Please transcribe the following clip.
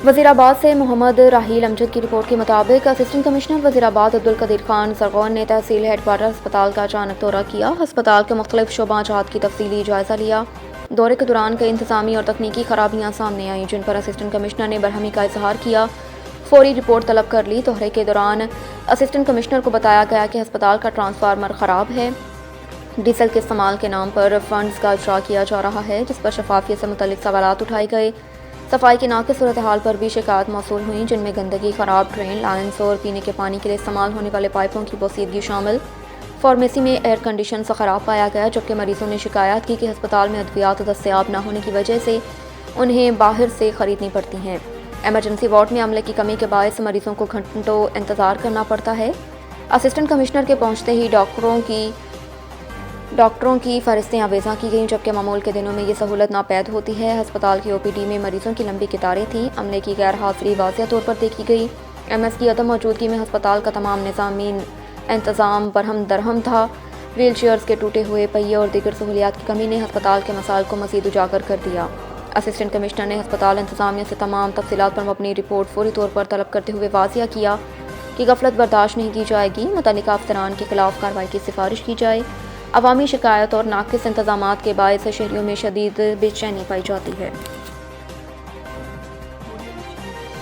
وزیرآباد سے محمد راحیل امجد کی رپورٹ کے مطابق اسسٹنٹ کمشنر وزیرآباد عبدالقدیر خان زرغون نے تحصیل ہیڈ کوارٹر ہسپتال کا اچانک دورہ کیا۔ ہسپتال کے مختلف شعبہ جات کی تفصیلی جائزہ لیا۔ دورے کے دوران کئی انتظامی اور تکنیکی خرابیاں سامنے آئیں، جن پر اسسٹنٹ کمشنر نے برہمی کا اظہار کیا، فوری رپورٹ طلب کر لی۔ دورے کے دوران اسسٹنٹ کمشنر کو بتایا گیا کہ ہسپتال کا ٹرانسفارمر خراب ہے، ڈیزل کے استعمال کے نام پر فنڈز کا اجرا کیا جا رہا ہے، جس پر شفافیت سے متعلق سوالات اٹھائے گئے۔ صفائی کی ناقص صورتحال پر بھی شکایات موصول ہوئیں، جن میں گندگی، خراب ڈرین لائنز اور پینے کے پانی کے لیے استعمال ہونے والے پائپوں کی بوسیدگی شامل۔ فارمیسی میں ایئر کنڈیشن خراب پایا گیا، جبکہ مریضوں نے شکایات کی کہ ہسپتال میں ادویات دستیاب نہ ہونے کی وجہ سے انہیں باہر سے خریدنی پڑتی ہیں۔ ایمرجنسی وارڈ میں عملے کی کمی کے باعث مریضوں کو گھنٹوں انتظار کرنا پڑتا ہے۔ اسسٹنٹ کمشنر کے پہنچتے ہی ڈاکٹروں کی فہرستیں آویزاں کی گئیں، جبکہ معمول کے دنوں میں یہ سہولت ناپید ہوتی ہے۔ ہسپتال کی OPD میں مریضوں کی لمبی قطاریں تھیں۔ عملے کی غیر حاضری واضح طور پر دیکھی گئی۔ MS کی عدم موجودگی میں ہسپتال کا تمام نظامی انتظام برہم درہم تھا۔ ویل چیئرز کے ٹوٹے ہوئے پہیے اور دیگر سہولیات کی کمی نے ہسپتال کے مسائل کو مزید اجاگر کر دیا۔ اسسٹنٹ کمشنر نے ہسپتال انتظامیہ سے تمام تفصیلات پر مبنی رپورٹ فوری طور پر طلب کرتے ہوئے واضح کیا کہ غفلت برداشت نہیں کی جائے گی، متعلقہ افسران کے خلاف کارروائی کی سفارش کی جائے۔ عوامی شکایت اور ناقص انتظامات کے باعث شہریوں میں شدید بے چینی پائی جاتی ہے۔